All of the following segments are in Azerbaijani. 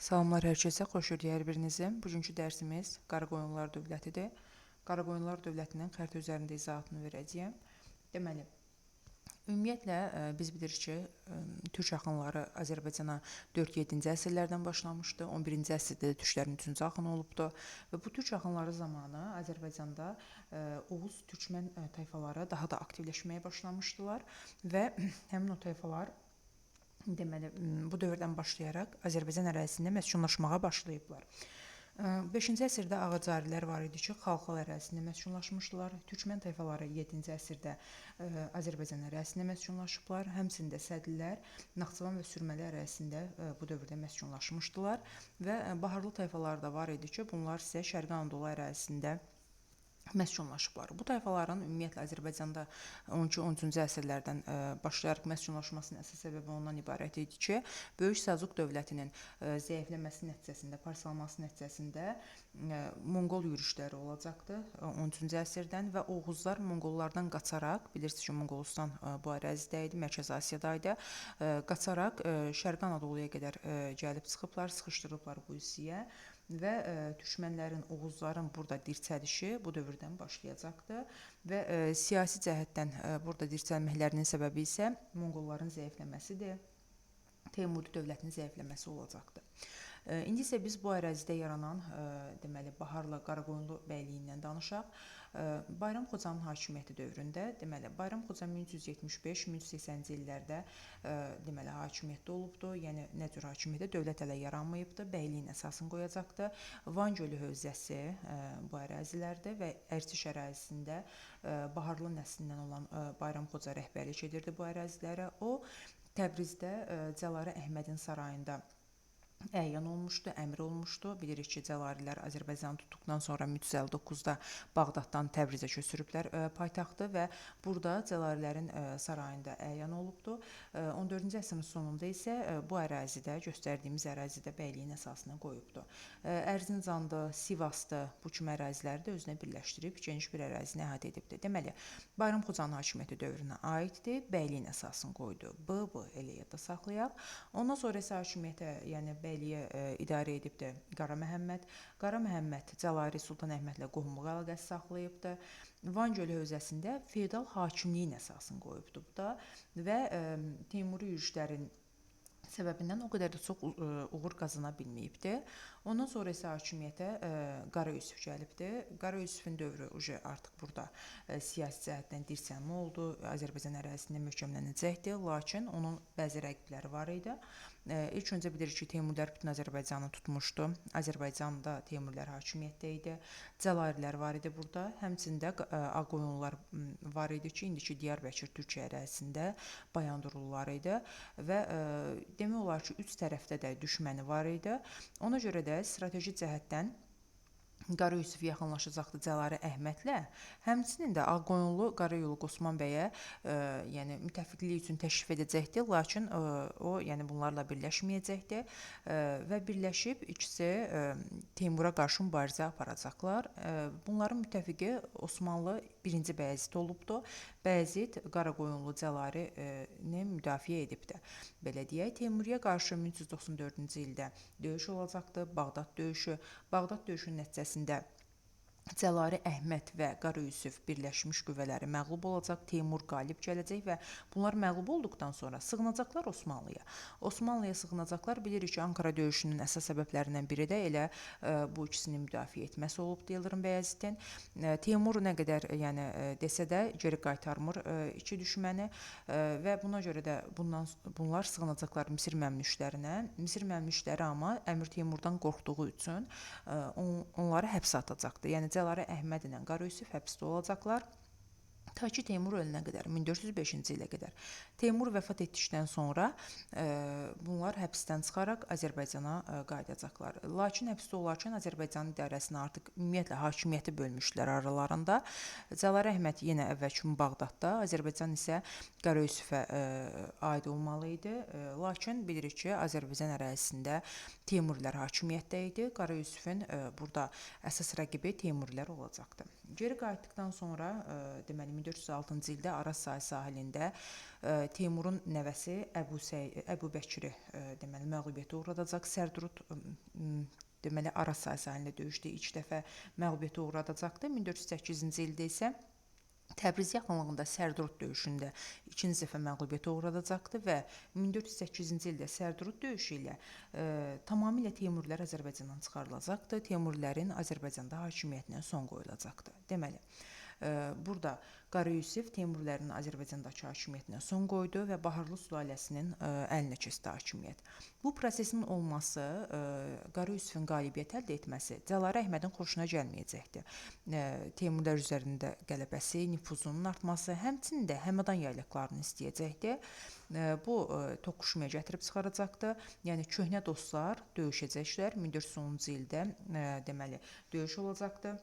Salamlar hər kəsə, xoş gördük hər birinizi. Bugünkü dərsimiz Qaraqoyunlular dövlətidir. Qaraqoyunlular dövlətinin xəritə üzərində izahatını verəcəyəm. Deməli, ümumiyyətlə biz bilirik ki, türk axınları Azərbaycana 4-7-ci əsrlərdən başlamışdı. 11-ci əsrdə türklərin 3-cü axını olubdu və bu türk axınları zamanı Azərbaycanda Oğuz türkmən tayfaları daha da aktivləşməyə başlamışdılar və həmin o tayfalar deməli, bu dövrdən başlayaraq Azərbaycan ərazisində məskunlaşmağa başlayıblar. 5-ci əsrdə Ağacarilər var idi ki, Xalxal ərazisində məskunlaşmışdılar. Türkmən tayfaları 7-ci əsrdə Azərbaycan ərazisində məskunlaşıblar. Həmçində Sədlilər, Naxçıvan və Sürməli ərazisində bu dövrdə məskunlaşmışdılar və Baharlı tayfaları da var idi ki, bunlar isə Şərqi Anadolu ərazisində məskunlaşıblar. Bu tayfaların ümumiyyətlə Azərbaycanda 12-13-cü əsrlərdən başlayaraq məskunlaşmasının əsas səbəbi ondan ibarət idi ki, Böyük Səlcuq dövlətinin zəifləməsi nəticəsində, parçalanması nəticəsində Monqol yürüşləri olacaqdı 13-cü əsrdən və Oğuzlar Monqollardan qaçaraq, bilirsiniz ki, Monqolistan bu ərazidə idi, Mərkəzi Asiyada idi, qaçaraq Şərqi Anadoluya qədər gəlib çıxıblar, sıxışdırıblar bu hissəyə və türkmənlərin, Oğuzların burada dirçəlişi bu dövrdən başlayacaqdı və siyasi cəhətdən burada dirçəlməklərinin səbəbi isə Monqolların zəifləməsidir, Teymuri dövlətinin zəifləməsi olacaqdı. İndi isə biz bu ərazidə yaranan deməli Baharlı Qaraqoyunlu bəyliyindən danışaq. Bayram Xocanın hakimiyyəti dövründə, deməli Bayram Xoca 1375-1380-ci illərdə deməli hakimiyyətdə olubdu. Yəni nə cür hakimiyyətdə dövlət hələ yaranmayıbdı, bəyliyin əsasını qoyacaqdı. Van gölü hövzəsi bu ərazilərdə və Ərciş ərazisində Baharlı nəslindən olan Bayram Xoca rəhbərlik edirdi bu ərazilərə. O Təbrizdə Cəlalə Əhmədin sarayında əyan olmuşdu, əmir olmuşdu. Bilirik ki, Cəlalilər Azərbaycanı tutduqdan sonra 1359-da Bağdaddan Təbrizə köçürüblər paytaxtı və burada Cəlalilərin sarayında əyan olubdu. 14-cü əsrin sonunda isə bu ərazidə, göstərdiyimiz ərazidə bəyliyin əsasını qoyubdu. Ərzincandı, Sivasdı, bu kimi əraziləri də özünə birləşdirib geniş bir ərazini əhatə edibdi. Deməli, Bayram Xocanın hakimiyyəti dövrünə aiddir, bəyliyin əsasını qoydu. Bu elə yadda saxlayaq. Ondan sonra isə hakimiyyətə, yəni bəyliyə idarə edibdi Qara Məhəmməd. Qara Məhəmməd Cəlali Sultan Əhmədlə qohumluq əlaqəsi saxlayıbdı. Van gölü hövzəsində feodal hakimliyin əsasını qoyubdu bu da və Teymuri yürüşlərin səbəbindən o qədər də çox uğur qazana bilməyibdi. Ondan sonra isə hakimiyyətə Qara Yusif gəlibdi. Qara Yusifin dövrü artıq burada siyasi cəhətdən dirçəlmə oldu. Azərbaycan ərazisində möhkəmlənəcəkdi, lakin onun bəzi rəqibləri var idi. İlk öncə bilirik ki, Teymurlər bütün Azərbaycanı tutmuşdu. Azərbaycanda Teymurlər hakimiyyətdə idi. Cəlalilər var idi burada. Həmçində Ağqoyunlular var idi ki, indiki Diyarbəkir Türkiyə ərazisində Bayandurlular idi və demək olar ki, üç tərəfdə də düşməni var idi. Ona görə də strateji cəhətdən Qara Yusif yaxınlaşacaqdı Cəlalə Əhmədlə. Həmçinin də Ağqoyunlu Qara Yuluq Osman bəyə yəni müttəfiqlik üçün təşrif edəcəkdi, lakin o yəni bunlarla birləşməyəcəkdi və birləşib ikisi Teymura qarşı mübarizə aparacaqlar. Bunların müttəfiqi Osmanlı 1-ci Bəyazid olubdu. Bəyazid Qaraqoyunlu Cəlaləni müdafiə edibdi. Belə deyək, Teymuriyə qarşı 1394-cü ildə döyüş olacaqdı, Bağdad döyüşü. Bağdad döyüşünün nəticəsində Cəlalə Əhməd və Qara Yusif birləşmiş qüvvələri məğlub olacaq, Teymur qalib gələcək və bunlar məğlub olduqdan sonra sığınacaqlar Osmanlıya. Osmanlıya sığınacaqlar. Bilirik ki, Ankara döyüşünün əsas səbəblərindən biri də elə bu ikisini müdafiə etməsi olub Yıldırım Bəyazidin. Teymur nə qədər yəni desə də geri qaytarmır iki düşməni və buna görə də bunlar sığınacaqlar Misir məmlüklərinə. Misir məmlükləri amma Əmir Teymurdan qorxduğu üçün onları həbsə atacaqdı. Yəni Cəlalə Əhməd ilə Qara Yusif həbsdə olacaqlar. Ta ki Teymur ölənə qədər, 1405-ci ilə qədər. Teymur vəfat etdikdən sonra bunlar həbsdən çıxaraq Azərbaycana qayıdacaqlar. Lakin həbsdə olarkən Azərbaycan idarəsini artıq ümumiyyətlə hakimiyyəti bölmüşdülər aralarında. Cəlalə Əhməd yenə əvvəl kimi Bağdadda, Azərbaycan isə Qara Yusifə aid olmalı idi. Lakin bilirik ki, Azərbaycan ərazisində Teymurilər hakimiyyətdə idi. Qara Yusifin burada əsas rəqibi Teymurilər olacaqdı. Geri qayıtdıqdan sonra deməli 1406-cı ildə Araz sahilində Teymurun nəvəsi Əbu Bəkiri deməli məğlubiyyətə uğradacaq. Sərdurud deməli Araz sahilində döyüşdə ilk dəfə məğlubiyyətə uğradacaqdı. 1408-ci ildə isə Təbriz yaxınlığında Sərdurud döyüşündə ikinci dəfə məğlubiyyətə uğradacaqdı və 1408-ci ildə Sərdurud döyüşü ilə tamamilə Teymurilər Azərbaycandan çıxarılacaqdı. Teymurilərin Azərbaycanda hakimiyyətinə son qoyulacaqdı. Deməli, burada Qara Yusif Teymurilərin Azərbaycandakı hakimiyyətinə son qoydu və Baharlı sülaləsinin əlinə keçdi hakimiyyət. Bu prosesin olması, Qara Yusifin qalibiyyət əldə etməsi Cəlalə Əhmədin xoşuna gəlməyəcəkdi. Teymurilər üzərində qələbəsi, nüfuzunun artması, həmçinin də Həmədan yaylaqlarını istəyəcəkdi. Bu toqquşmaya gətirib çıxaracaqdı. Yəni köhnə dostlar döyüşəcəklər. 1410-cu ildə deməli döyüş olacaqdı.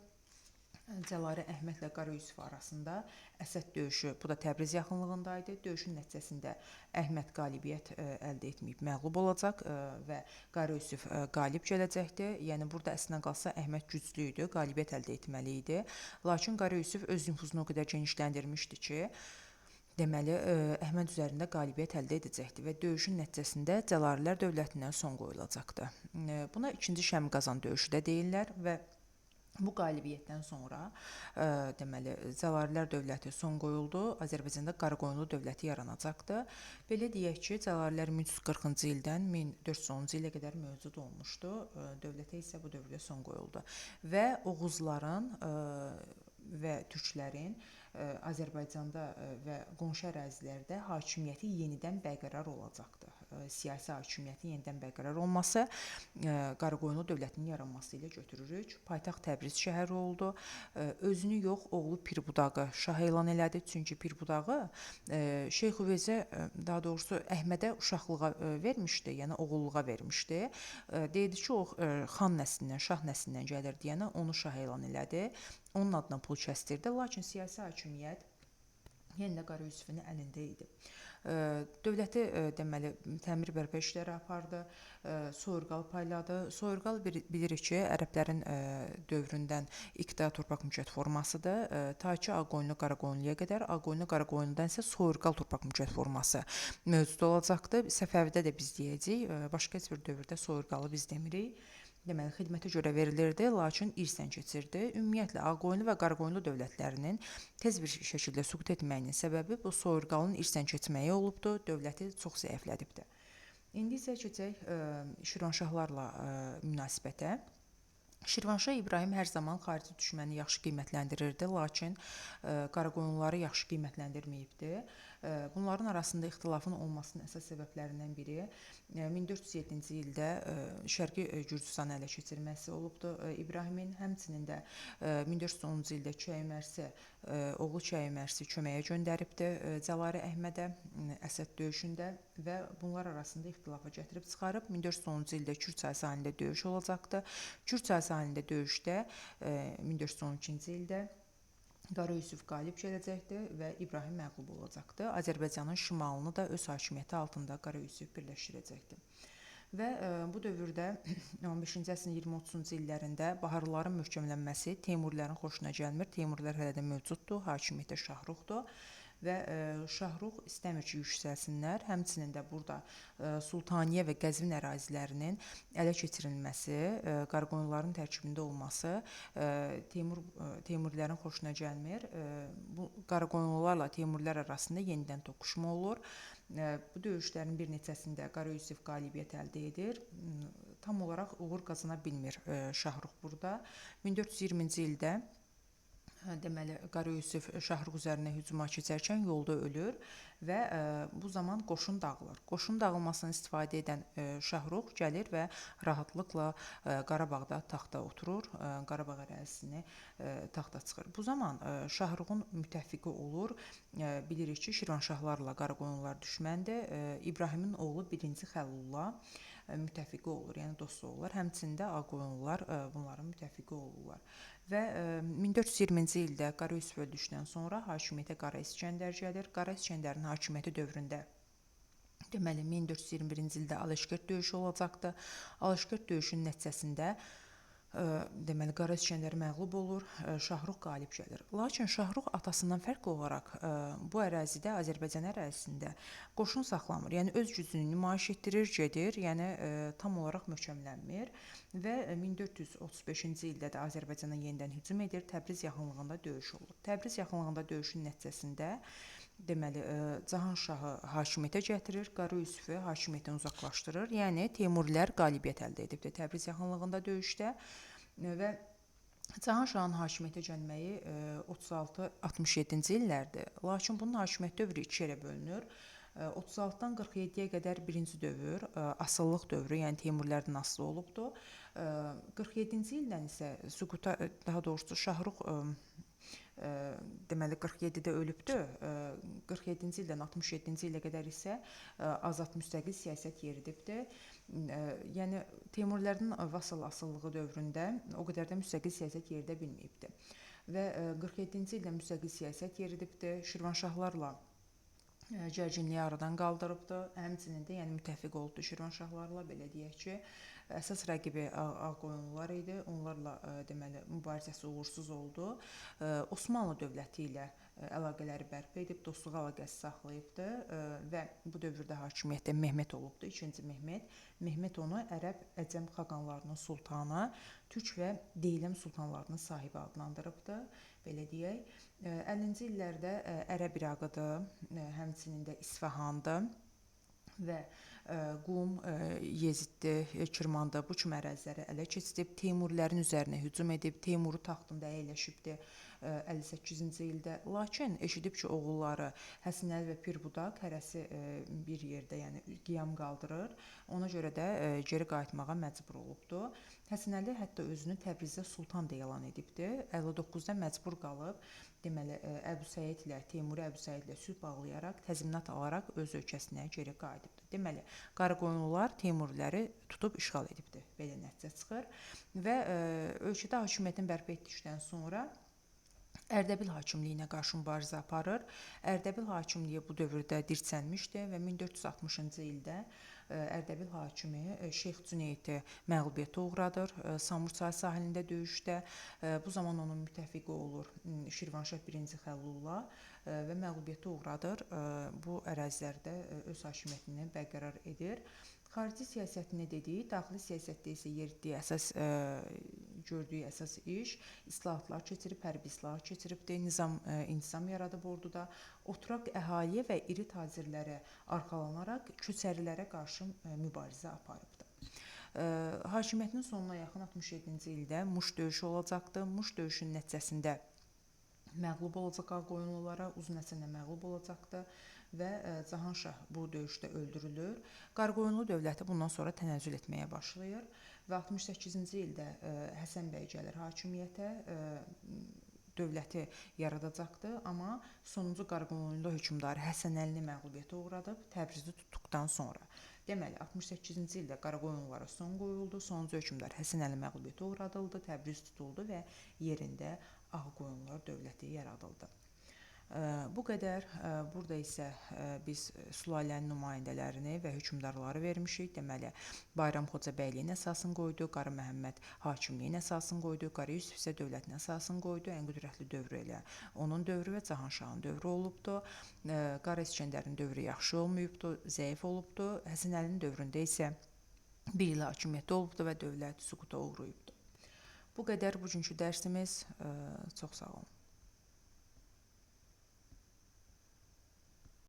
Cəlalə Əhmədlə Qara Yusif arasında Əsəd döyüşü, bu da Təbriz yaxınlığında idi. Döyüşün nəticəsində Əhməd qalibiyyət əldə etməyib məğlub olacaq və Qara Yusif qalib gələcəkdi. Yəni burada əslində qalsa Əhməd güclü idi, qalibiyyət əldə etməli idi. Lakin Qara Yusif öz nüfuzunu o qədər genişləndirmişdi ki, deməli Əhməd üzərində qalibiyyət əldə edəcəkdi və döyüşün nəticəsində Cəlalilər dövlətinə son qoyulacaqdı. Buna 2-ci Şəmqazan döyüşü də deyirlər və bu qalibiyyətdən sonra deməli Cəlalilər dövləti son qoyuldu. Azərbaycanda Qaraqoyunlu dövləti yaranacaqdı. Belə deyək ki, Cəlalilər 1340-cı ildən 1410-cu ilə qədər mövcud olmuşdu. Dövlətə isə bu dövrdə son qoyuldu və Oğuzların və Türklərin Azərbaycanda və qonşu ərazilərdə hakimiyyəti yenidən bərqərar olacaqdı. Siyasi hakimiyyətin yenidən bərqərar olması Qaraqoyunlu dövlətinin yaranması ilə götürürük. Paytaxt Təbriz şəhəri oldu. Özünü yox, oğlu Pirbudağı şah elan elədi. Çünki Pirbudağı Şeyxüveyzə, daha doğrusu Əhmədə uşaqlığa vermişdi, yəni oğulluğa vermişdi. Deyirdi ki, o xan nəslindən, şah nəslindən gəlir deyənə onu şah elan elədi. Onun adına pul kəsdirdi, lakin siyasi hakimiyyət yenə də Qara Yusifin əlində idi. Dövləti deməli təmir bərpa işləri apardı, soyurqal payladı. Soyurqal bilirik ki, ərəblərin dövründən iqtidar torpaq mülkiyyət formasıdır. Ta ki Ağqoyunlu Qaraqoyunluya qədər, Ağqoyunlu Qaraqoyunludan isə soyurqal torpaq mülkiyyət forması mövcud olacaqdı. Səfəvidə də biz deyəcəyik, başqa heç bir dövrdə soyurqalı biz demirik. Deməli, xidmətə görə verilirdi, lakin irsdən keçirdi. Ümumiyyətlə, Ağqoyunlu və Qaraqoyunlu dövlətlərinin tez bir şəkildə süqut etməyinin səbəbi bu soyurqalın irsdən keçməyi olubdu, dövləti çox zəiflədibdi. İndi isə keçək Şirvanşahlarla münasibətə. Şirvanşah İbrahim hər zaman xarici düşməni yaxşı qiymətləndirirdi, lakin Qaraqoyunluları yaxşı qiymətləndirməyibdi. Bunların arasında ixtilafın olmasının əsas səbəblərindən biri 1407-ci ildə Şərqi Gürcüstanı ələ keçirməsi olubdu İbrahimin. Həmçinin də 1410-cu ildə Çöymərsi, oğlu Çöymərsi köməyə göndəribdi Cəlalə Əhmədə Əsəd döyüşündə və bunlar arasında ixtilafa gətirib çıxarıb. 1410-cu ildə Kürçay sahilində döyüş olacaqdı. Kürçay sahilində döyüşdə 1412-ci ildə Qara Yusif qalib gələcəkdi və İbrahim məğlub olacaqdı. Azərbaycanın şimalını da öz hakimiyyəti altında Qara Yusif birləşdirəcəkdi. Və bu dövrdə 15-ci əsrin 20-30-cu illərində Baharlıların möhkəmlənməsi Teymurilərin xoşuna gəlmir. Teymurilər hələ də mövcuddur, hakimiyyətdə Şahrukdur və Şahrux istəmir ki, yüksəlsinlər. Həmçinin də burada Sultaniyə və Qəzvin ərazilərinin ələ keçirilməsi, Qaraqoyunluların tərkibində olması Teymurilərin xoşuna gəlmir. Bu Qaraqoyunlularla Teymurilər arasında yenidən toqquşma olur. Bu döyüşlərin bir neçəsində Qara Yusif qalibiyyət əldə edir. Tam olaraq uğur qazana bilmir Şahrux burada. 1420-ci ildə deməli Qara Yusif Şahrux üzərinə hücuma keçərkən yolda ölür və bu zaman qoşun dağılır. Qoşun dağılmasını istifadə edən Şahrux gəlir və rahatlıqla Qarabağda taxta oturur, Qarabağ ərazisini taxta çıxır. Bu zaman Şahruxun müttəfiqi olur. Bilirik ki, Şirvanşahlarla Qaraqoyunlular düşməndir. İbrahimin oğlu 1-ci Xəllulla müttəfiqi olur, yəni dost olurlar. Həmçində Ağqoyunlular bunların müttəfiqi olurlar. Və 1420-ci ildə Qara Yusif öldükdən sonra hakimiyyətə Qara İskəndər gəlir. Qara İskəndərin hakimiyyəti dövründə deməli 1421-ci ildə Alışqırd döyüşü olacaqdı. Alışqırd döyüşünün nəticəsində deməli Qara İskəndər məğlub olur, Şahrux qalib gəlir. Lakin Şahrux atasından fərqli olaraq bu ərazidə, Azərbaycan ərazisində qoşun saxlamır. Yəni öz gücünü nümayiş etdirir, gedir, yəni tam olaraq möhkəmlənmir və 1435-ci ildə də Azərbaycana yenidən hücum edir. Təbriz yaxınlığında döyüş olur. Təbriz yaxınlığında döyüşün nəticəsində deməli Cahanşahı hakimiyyətə gətirir, Qara Yusifi hakimiyyətdən uzaqlaşdırır. Yəni Teymurilər qalibiyyət əldə edibdir Təbriz yaxınlığında döyüşdə və Cahanşahın hakimiyyətə gəlməyi 36-67-ci illərdir. Lakin bunun hakimiyyət dövrü iki yerə bölünür. 36-dan 47-yə qədər birinci dövr, asıllıq dövrü, yəni Teymurilərdən asılı olubdur. 47-ci ildən isə süquta, daha doğrusu Şahrux deməli 47-də ölübdür. 47-ci ildən 67-ci ilə qədər isə azad müstəqil siyasət yeridibdir. Yəni Teymurilərin vassal asıllığı dövründə o qədər də müstəqil siyasət yeridə bilməyibdir. Və 47-ci ildə müstəqil siyasət yeridibdir. Şirvanşahlarla gərginliyi aradan qaldırıbdır. Həmçinin də yəni müttəfiq olubdur Şirvanşahlarla, belə deyək ki, əsas rəqibi Ağqoyunlular idi. Onlarla deməli mübarizəsi uğursuz oldu. Osmanlı dövləti ilə əlaqələri bərpa edib, dostluq əlaqəsi saxlayıbdır və bu dövrdə hakimiyyətdə Mehmet olubdur, 2-ci Mehmet. Mehmet onu Ərəb, Əcəm xaqanlarının sultanı, Türk və Deyləm sultanlarının sahibi adlandırıbdır, belə deyək. 50-ci illərdə Ərəb İraqıdır, həmçinin də İsfahandır və Qum, Yeziddir, Kirmandır, bu kimi əraziləri ələ keçirib, Teymurilərin üzərinə hücum edib, Teymuru taxtında əyləşibdir 58-ci ildə. Lakin eşidib ki, oğulları Həsənəli və Pirbudaq hərəsi bir yerdə, yəni qiyam qaldırır. Ona görə də geri qayıtmağa məcbur olubdur. Həsənəli hətta özünü Təbrizdə sultan da elan edibdir. 59-da məcbur qalıb, deməli Əbu Səid ilə, Teymuri Əbu Səid ilə sülh bağlayaraq, təzminat alaraq öz ölkəsinə geri qayıdıbdır. Deməli, Qaraqoyunlular Teymuriləri tutub işğal edibdir. Belə nəticə çıxır və ölkədə hakimiyyətin bərpa etdikdən sonra Ərdəbil hakimliyinə qarşı mübarizə aparır. Ərdəbil hakimliyi bu dövrdə dirçəlmişdi və 1460-cı ildə Ərdəbil hakimi Şeyx Cüneydi məğlubiyyətə uğradır Samur çayı sahilində döyüşdə. Bu zaman onun müttəfiqi olur Şirvanşah 1-ci Xəllullah və məğlubiyyətə uğradır. Bu ərazilərdə öz hakimiyyətini bərqərar edir. Xarici siyasətini dediyi, daxili siyasətdə isə yeritdiyi əsas, gördüyü əsas iş islahatlar keçirib, hərbi islahat keçiribdir, intizam yaradıb orduda, oturaq əhaliyə və iri tacirlərə arxalanaraq köçərilərə qarşı mübarizə aparıbdır. Hakimiyyətinin sonuna yaxın 67-ci ildə Muş döyüşü olacaqdır. Muş döyüşünün nəticəsində məğlub olacaq Ağqoyunlulara, uzun əsrlə məğlub olacaqdır və Cahanşah bu döyüşdə öldürülür. Qaraqoyunlu dövləti bundan sonra tənəzzül etməyə başlayır və 68-ci ildə Həsən bəy gəlir hakimiyyətə, dövləti yaradacaqdır, amma sonuncu Qaraqoyunlu hökmdarı Həsənəlini məğlubiyyətə uğradıb Təbrizi tutduqdan sonra. Deməli, 68-ci ildə Qaraqoyunlulara son qoyuldu, sonuncu hökmdar Həsənəli məğlubiyyətə uğradıldı, Təbriz tutuldu və yerində Ağqoyunlular dövləti yaradıldı. Bu qədər. Burada isə biz sülalənin nümayəndələrini və hökmdarları vermişik. Deməli, Bayram Xoçabəyliyin əsasını qoydu, Qara Məhəmməd hakimliyin əsasını qoydu, Qara Yusif isə dövlətin əsasını qoydu. Ən qüdrətli dövrü ilə onun dövrü və Cahanşahın dövrü olubdur. Qara İskəndərin dövrü yaxşı olmayıbdır, zəif olubdur. Həsənəlinin dövründə isə bir il hakimiyyətdə olubdur və dövlət süquta uğrayıbdır. Bu qədər bugünkü dərsimiz. Çox sağ olun.